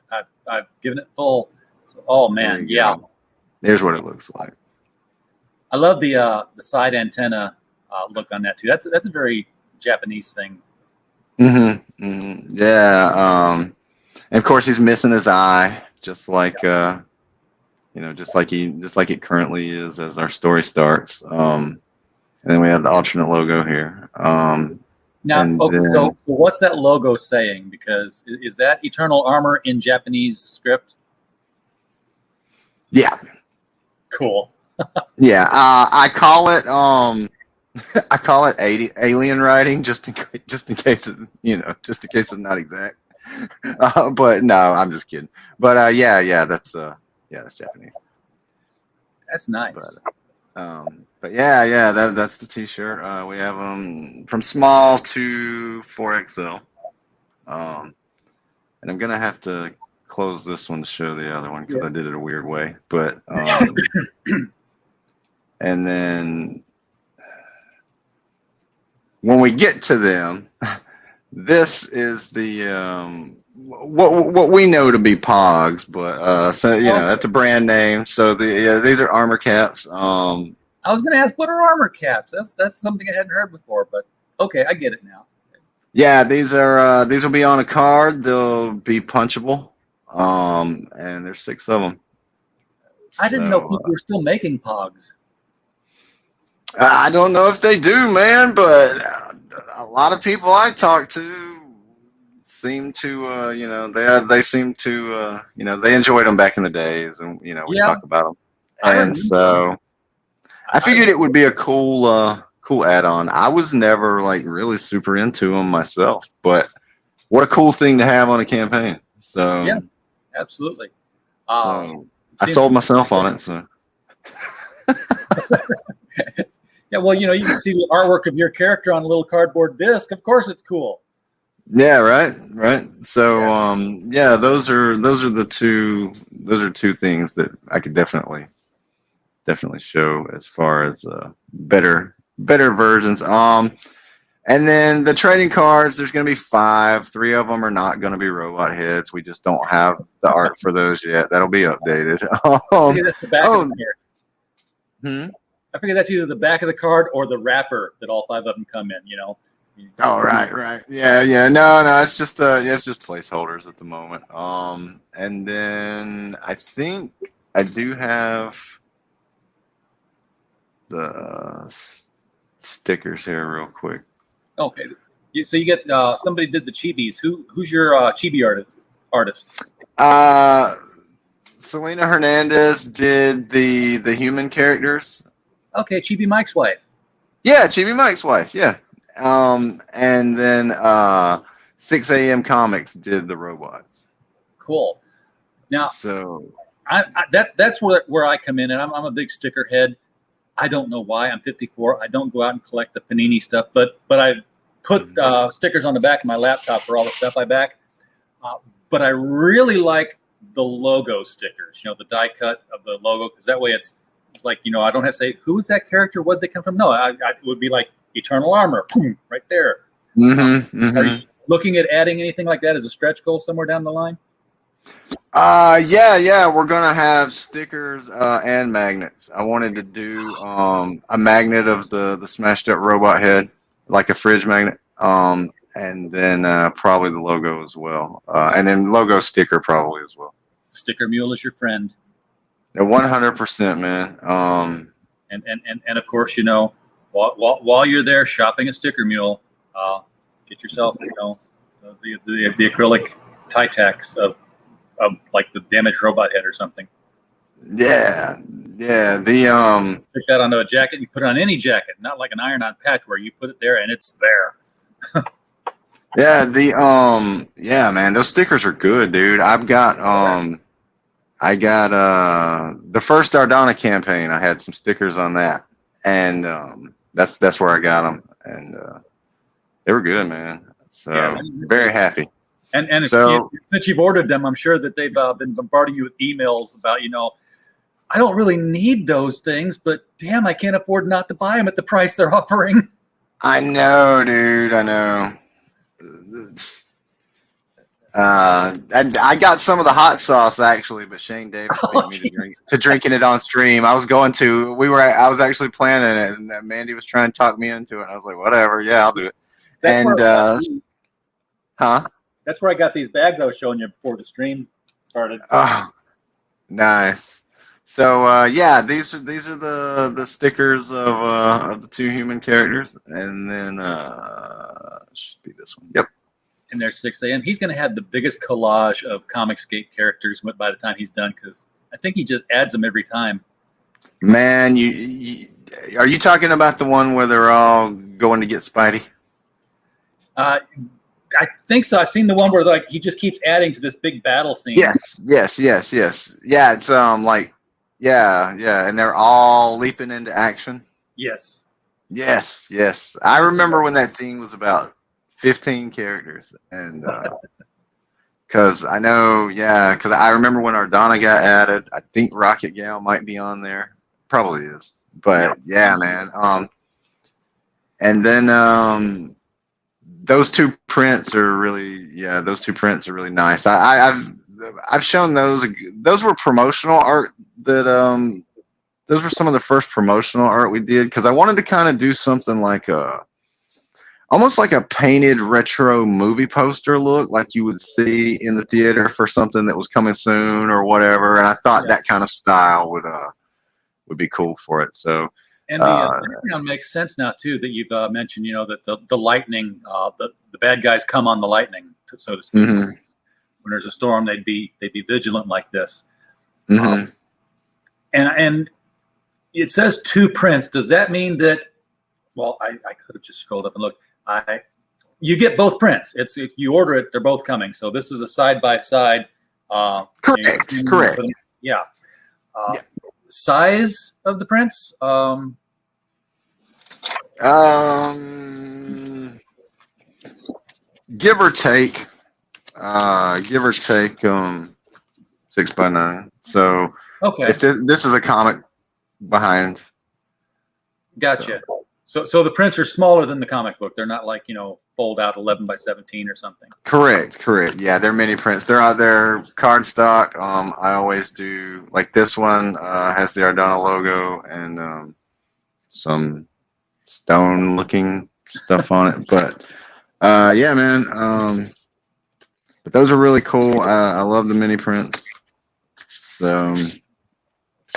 I've given it full. So, oh man, yeah. Go. There's what it looks like. I love the side antenna look on that too. That's a very Japanese thing. Mm-hmm. Yeah. And of course, he's missing his eye, just like just like it currently is as our story starts. And then we have the alternate logo here. So what's that logo saying? Because is that Eternal Armor in Japanese script? Yeah. Cool. Yeah. I call it alien writing just in case it's not exact. But no, I'm just kidding. But that's Japanese. That's nice. But that's the T-shirt. We have them from small to 4XL. And I'm gonna have to close this one to show the other one because I did it a weird way. But and then when we get to them, this is the what we know to be Pogs, but that's a brand name. So these are armor caps. I was going to ask, what are armor caps? That's something I hadn't heard before, but okay, I get it now. Yeah, these will be on a card. They'll be punchable, and there's 6 of them. I didn't know people were still making Pogs. I don't know if they do, man, but a lot of people I talk to seem to, they seem to, they enjoyed them back in the days, and we talk about them, and so I figured it would be a cool add-on. I was never really super into them myself, but what a cool thing to have on a campaign. So yeah, absolutely. So I sold myself on it. So yeah, well, you can see the artwork of your character on a little cardboard disc. Of course, it's cool. Yeah, right. So those are the two things that I could definitely show as far as better versions. And then the trading cards, there's going to be 5. 3 of them are not going to be robot heads. We just don't have the art for those yet. That'll be updated. I figure that's the back of the card. I figure that's either the back of the card or the wrapper that all 5 of them come in. Oh, right. Yeah. No, it's just placeholders at the moment. And then I think I do have the stickers here real quick. Okay. So you get somebody did the chibis. Who's your chibi artist? Selena Hernandez did the human characters. Okay, Chibi Mike's wife. Yeah, Chibi Mike's wife. Yeah. And then 6 a.m. Comics did the robots. Cool. Now, So that's where I come in, and I'm a big sticker head. I don't know why. I'm 54. I don't go out and collect the Panini stuff, but I put stickers on the back of my laptop for all the stuff I back. But I really like the logo stickers. The die cut of the logo, because that way it's like I don't have to say who's that character, where'd they come from. No, it would be like Eternal Armor, boom, right there. Are you looking at adding anything like that as a stretch goal somewhere down the line? Yeah, we're gonna have stickers and magnets. I wanted to do a magnet of the smashed up robot head, like a fridge magnet, and then probably the logo as well, and then logo sticker probably as well. Sticker mule is your friend. 100%, man. And of course, while you're there shopping at Sticker Mule, get yourself the acrylic Titacs of like the damaged robot head or something. Yeah. The Put that onto a jacket. You put it on any jacket, not like an iron-on patch where you put it there and it's there. yeah, man, those stickers are good, dude. I got the first Ardonna campaign. I had some stickers on that, and that's where I got them, and they were good, man. So very happy. And so, since you've ordered them, I'm sure that they've been bombarding you with emails about I don't really need those things, but damn, I can't afford not to buy them at the price they're offering. I know, dude. I know. I got some of the hot sauce actually, but Shane Davis beat me to drinking it on stream. I was actually planning it, and Mandy was trying to talk me into it. I was like, whatever, yeah, I'll do it. That's where I got these bags I was showing you before the stream started. Oh, nice. So these are the stickers of the two human characters, and then should be this one. Yep. And there's 6 a.m. He's going to have the biggest collage of Comicscape characters by the time he's done, because I think he just adds them every time. Man, are you talking about the one where they're all going to get Spidey? I think so. I've seen the one where he just keeps adding to this big battle scene. Yes. Yeah, it's and they're all leaping into action. Yes. I remember when that thing was about 15 characters, and because I remember when Ardonna got added. I think Rocket Gal might be on there, probably is, but yeah, man. And then those two prints are really nice. I've shown those. Those were promotional art that those were some of the first promotional art we did, because I wanted to kind of do something like almost like a painted retro movie poster look, like you would see in the theater for something that was coming soon or whatever. And I thought that kind of style would be cool for it. So, and the background makes sense now too, that you've mentioned, that the lightning, the bad guys come on the lightning, so to speak. Mm-hmm. When there's a storm, they'd be vigilant like this. Mm-hmm. And it says two prints. Does that mean that? Well, I could have just scrolled up and looked. You get both prints. If you order it, they're both coming. So this is a side by side. Correct. Yeah. Size of the prints. Give or take 6x9. So okay. If this is a comic behind. Gotcha. So the prints are smaller than the comic book. They're not like, fold out 11x17 or something. Correct. Yeah, they're mini prints. They're out there cardstock. I always do, like this one has the Ardonna logo and some stone looking stuff on it. But yeah, man. But those are really cool. I love the mini prints. So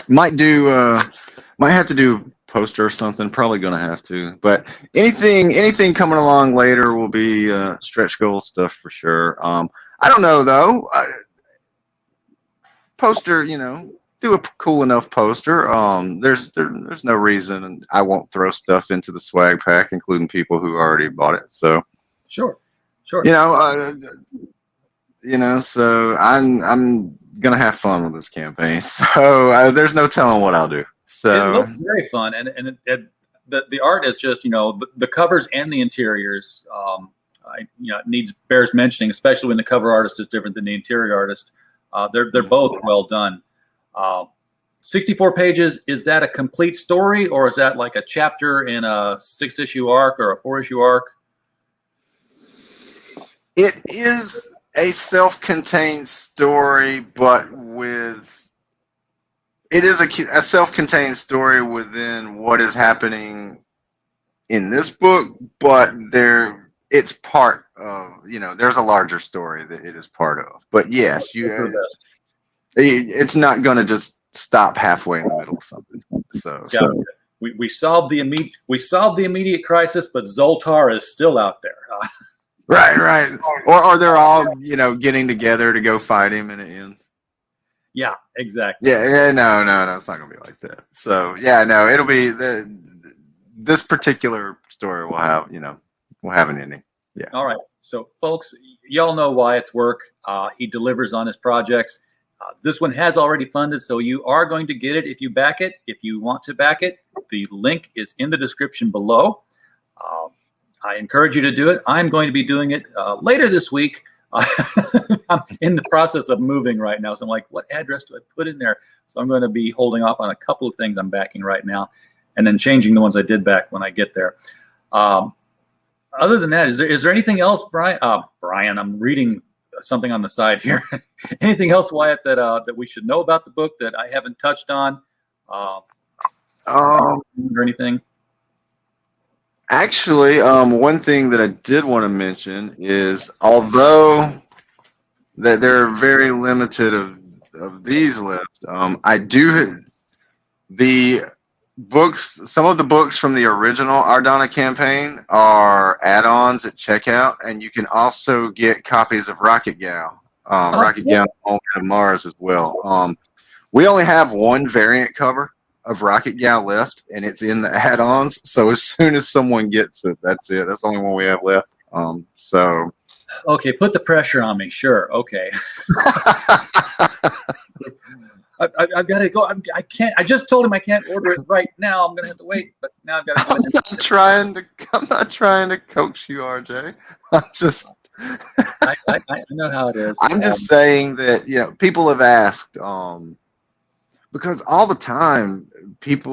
might have to do poster or something, probably gonna have to, but anything coming along later will be stretch goal stuff for sure. I don't know though, poster, do a cool enough poster. There's no reason I won't throw stuff into the swag pack, including people who already bought it. So Sure. Sure. you know, so I'm gonna have fun with this campaign. So there's no telling what I'll do. It So looks very fun, and the art is just, the covers and the interiors. It bears mentioning, especially when the cover artist is different than the interior artist. They're both well done. 64 pages. Is that a complete story, or is that like a chapter in a 6-issue arc or a 4-issue arc? it is a self-contained story, but it is a self-contained story within what is happening in this book, but it's part of, there's a larger story that it is part of. But yes, it's not going to just stop halfway in the middle of something. So we solved the immediate crisis, but Zoltar is still out there. right. Or they're all, getting together to go fight him and it ends. Yeah, exactly. Yeah, no, it's not gonna be like that. So yeah, no, it'll be this particular story will have an ending. Yeah. All right. So folks, y'all know Wyatt's work. He delivers on his projects. This one has already funded, so you are going to get it if you back it. If you want to back it, the link is in the description below. I encourage you to do it. I'm going to be doing it later this week. I'm in the process of moving right now, so I'm like, what address do I put in there? So I'm going to be holding off on a couple of things I'm backing right now, and then changing the ones I did back when I get there. Other than that, is there anything else, Brian? Brian, I'm reading something on the side here. Anything else, Wyatt, that we should know about the book that I haven't touched on? Or anything? Actually, one thing that I did want to mention is, although that there are very limited of these left, some of the books from the original Ardonna campaign are add-ons at checkout, and you can also get copies of Rocket Gal, Rocket Gal on Mars as well. We only have one variant cover of Rocket Gal left, and it's in the add-ons. So as soon as someone gets it, that's it. That's the only one we have left. Okay, put the pressure on me. Sure. Okay. I've got to go. I can't. I just told him I can't order it right now. I'm gonna have to wait. But now I've got to. I'm not trying to coax you, RJ. I know how it is. I'm just saying that people have asked because all the time it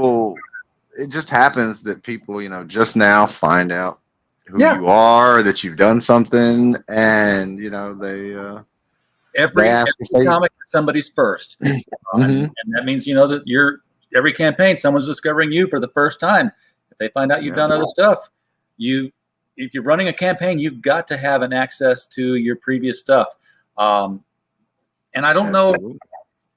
just happens that people just now find out who you are, that you've done something, and they. Every comic is somebody's first. And that means, that every campaign, someone's discovering you for the first time. If they find out you've done other stuff, if you're running a campaign, you've got to have an access to your previous stuff. And I don't know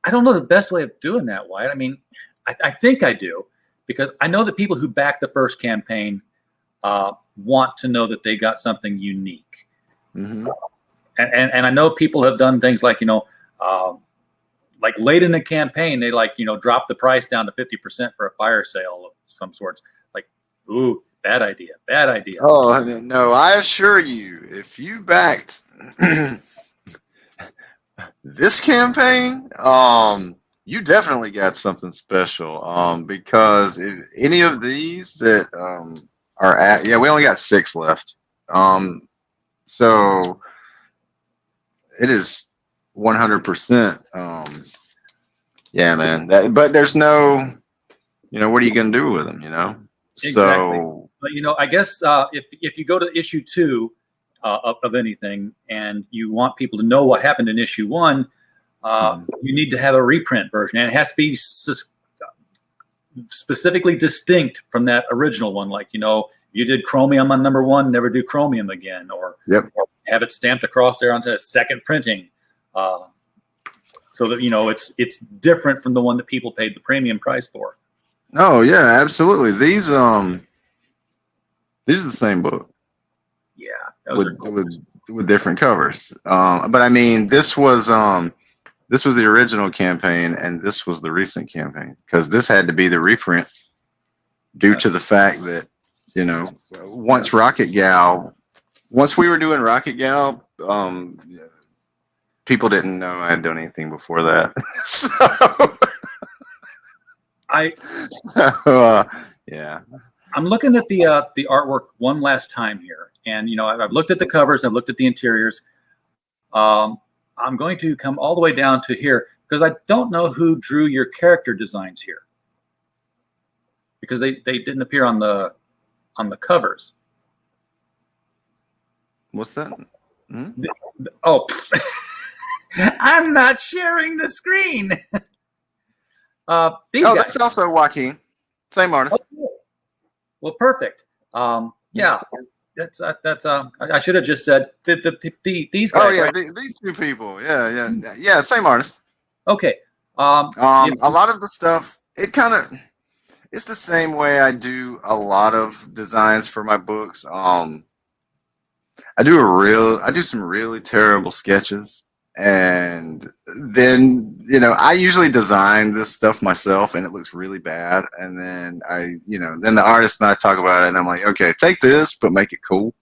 the best way of doing that, Wyatt. I mean, I think I do, because I know that people who back the first campaign want to know that they got something unique. Mm-hmm. And I know people have done things like, like late in the campaign, they drop the price down to 50% for a fire sale of some sorts. Like, ooh, bad idea. Oh, no, I assure you, if you backed this campaign, you definitely got something special. Because if any of these that we only got 6 left. So it is 100%. Yeah, man. But there's no, what are you going to do with them? Exactly. So, but I guess if you go to issue 2 of anything, and you want people to know what happened in issue 1, you need to have a reprint version, and it has to be specifically distinct from that original one. Like, you did Chromium on number 1, never do Chromium again, or have it stamped across there onto a second printing, so that it's different from the one that people paid the premium price for. Oh yeah, absolutely. These are the same book. Yeah, with different covers. But I mean, this was this was the original campaign, and this was the recent campaign, because this had to be the reprint due to the fact that, you know, once we were doing Rocket Gal, people didn't know I had done anything before that. Yeah. I'm looking at the artwork one last time here, and you know, I've looked at the covers, I've looked at the interiors. I'm going to come all the way down to here because I don't know who drew your character designs here, because they didn't appear on the covers. What's that? Hmm? Oh, I'm not sharing the screen. These guys. That's also Joaquin, same artist. Oh, cool. Well, perfect. Yeah, that's I should have just said these guys. Oh yeah, right? these two people. Yeah, same artist. Okay. A lot of the stuff, it's the same way I do a lot of designs for my books. I do some really terrible sketches, and then, you know, I usually design this stuff myself, and it looks really bad, and then then the artist and I talk about it, and I'm like, okay, take this but make it cool.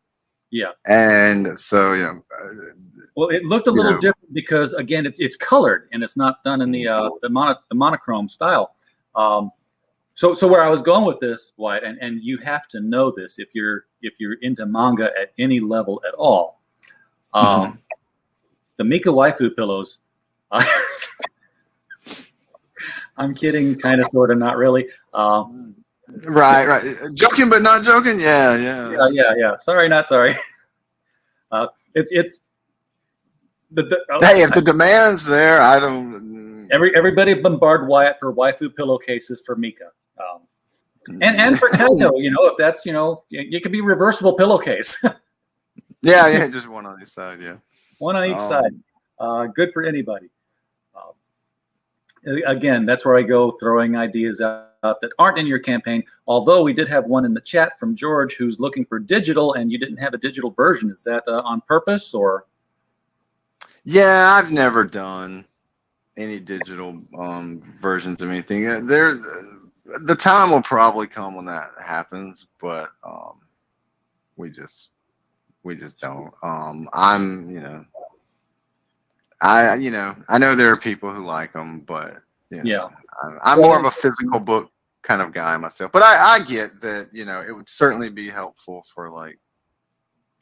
Yeah. And so, you know, well, it looked a little different because, again, it's colored and it's not done in the monochrome style. So where I was going with this, Wyatt, and you have to know this if you're into manga at any level at all. The Mika waifu pillows. I'm kidding, kind of, sort of, not really. Right. Joking but not joking. Yeah. Sorry, not sorry. It's hey, if the demand's there, I don't. Everybody bombard Wyatt for waifu pillowcases for Mika, and for Kaito. You know, if that's, you know, it could be reversible pillowcase. Yeah, just one on each side. Yeah, one on each side. Good for anybody. Again, that's where I go, throwing ideas out that aren't in your campaign. Although we did have one in the chat from George who's looking for digital, and you didn't have a digital version. Is that on purpose, or? Yeah, I've never done any digital versions of anything. The time will probably come when that happens, but we just don't. I know there are people who like them, but I'm more of a physical book kind of guy myself. But I get that, you know, it would certainly be helpful for like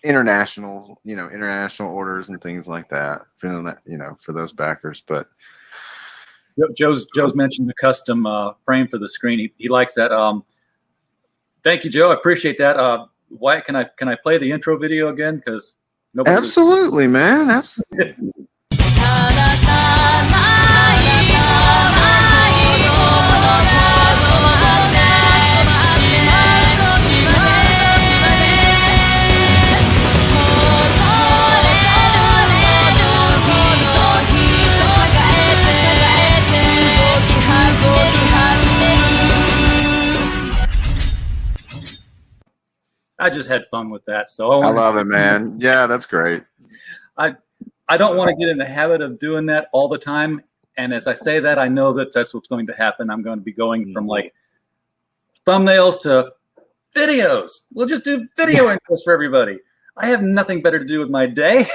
international orders and things like that, for those backers. But Joe's mentioned the custom frame for the screen. He likes that. Thank you, Joe. I appreciate that. Wyatt, can I play the intro video again? Because absolutely, man, absolutely. I just had fun with that, so I love it, man. Yeah, that's great. I don't want to get in the habit of doing that all the time, and as I say that, I know that that's what's going to happen. I'm going to be going from like thumbnails to videos. We'll just do video intros for everybody. I have nothing better to do with my day.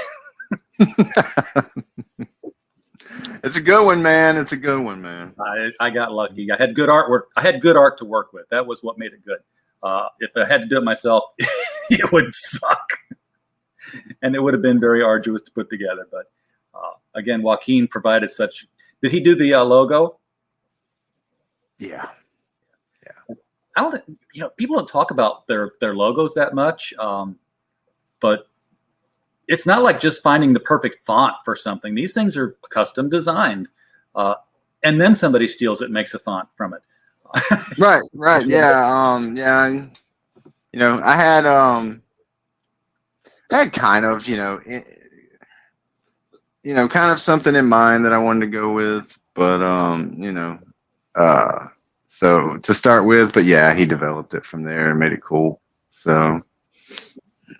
It's a good one, man. It's a good one, man. I got lucky. I had good artwork. I had good art to work with. That was what made it good. If I had to do it myself, it would suck. And it would have been very arduous to put together. But again, Joaquin provided such. Did he do the logo? Yeah. I don't. People don't talk about their logos that much. But it's not like just finding the perfect font for something. These things are custom designed, and then somebody steals it and makes a font from it. Right. Yeah. I had kind of, kind of something in mind that I wanted to go with, but so to start with, but yeah, he developed it from there and made it cool. So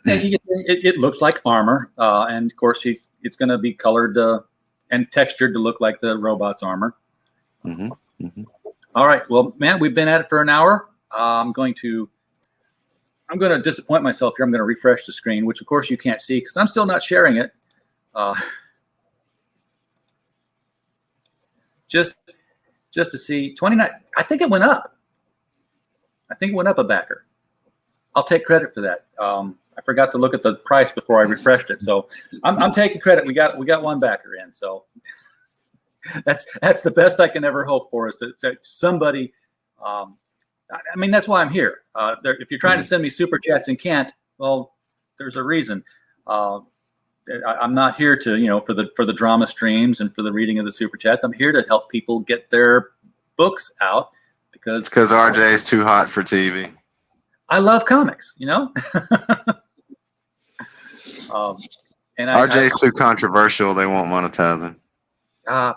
it looks like armor, and of course it's going to be colored and textured to look like the robot's armor. Mm-hmm. Mm-hmm. All right. Well, man, we've been at it for an hour. I'm going to disappoint myself here. I'm going to refresh the screen, which of course you can't see because I'm still not sharing it. Just to see 29. I think it went up. I think it went up a backer. I'll take credit for that. I forgot to look at the price before I refreshed it, so I'm taking credit. We got one backer in, so that's the best I can ever hope for. Is that somebody. I mean, that's why I'm here. If you're trying to send me super chats and can't, well, there's a reason. I'm not here to, for the drama streams and for the reading of the super chats. I'm here to help people get their books out because RJ is too hot for TV. I love comics, and RJ's too controversial. They won't monetize him.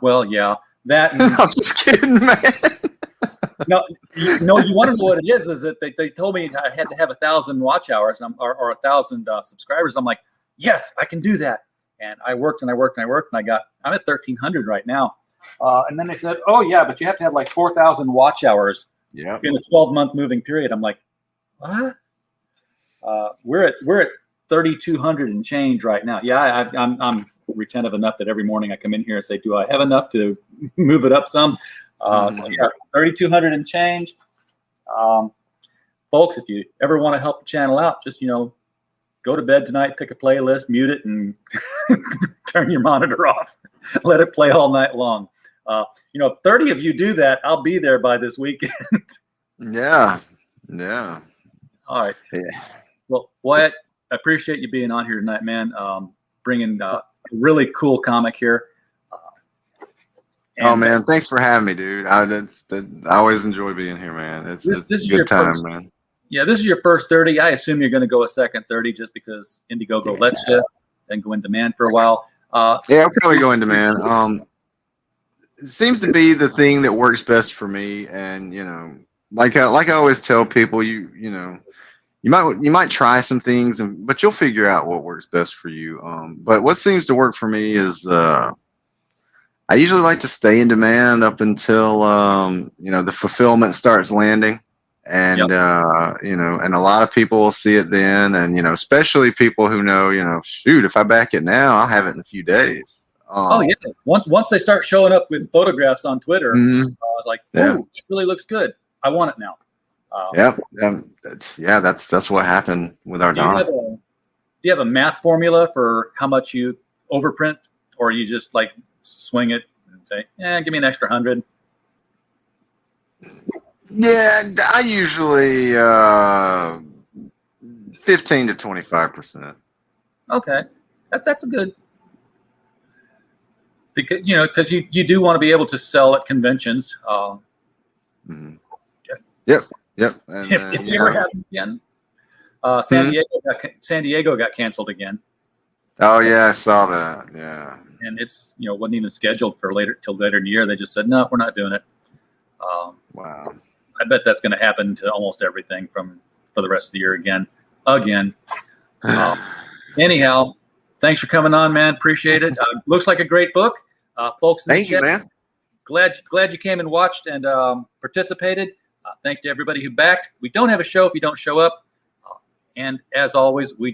Well, yeah, that. And, I'm just kidding, man. No, you want to know what it is? Is that they told me I had to have 1,000 watch hours or 1,000 subscribers. I'm like, yes, I can do that. And I worked and I worked and I worked, and I'm at 1,300 right now. And then they said, oh yeah, but you have to have like 4,000 watch hours in a 12-month moving period. I'm like, what? We're at 3,200 and change right now. Yeah, I'm retentive enough that every morning I come in here and say, do I have enough to move it up some? So yeah, 3,200 and change. Folks, if you ever want to help the channel out, just go to bed tonight, pick a playlist, mute it, and turn your monitor off. Let it play all night long. If 30 of you do that, I'll be there by this weekend. Yeah. All right. Yeah. Well, Wyatt, I appreciate you being on here tonight, man. Bringing a really cool comic here. Oh man, thanks for having me, dude. I always enjoy being here, man. It's a good time, man. Yeah, this is your first 30. I assume you're going to go a second 30 just because Indiegogo lets you, and go in demand for a while. Yeah, I'll probably go in demand. It seems to be the thing that works best for me, and like I always tell people, you might try some things, but you'll figure out what works best for you. But what seems to work for me is I usually like to stay in demand up until the fulfillment starts landing, and and a lot of people will see it then, and especially people who know, shoot, if I back it now, I'll have it in a few days. Oh yeah, once they start showing up with photographs on Twitter, like, ooh, it really looks good. I want it now. That's what happened with our Don. Do you have a math formula for how much you overprint, or you just like swing it and say, give me an extra 100? Yeah, I usually 15 to 25%. Okay, that's a good. Because you do want to be able to sell at conventions. Yep. And, if you ever happen again, San Diego got canceled again. Oh yeah, I saw that. Yeah. And it's wasn't even scheduled for till later in the year. They just said no, we're not doing it. Wow. I bet that's going to happen to almost everything for the rest of the year again. Anyhow, thanks for coming on, man. Appreciate it. Looks like a great book, folks. Thank you, man. Glad you came and watched and participated. Thank you to everybody who backed. We don't have a show if you don't show up. And as always, we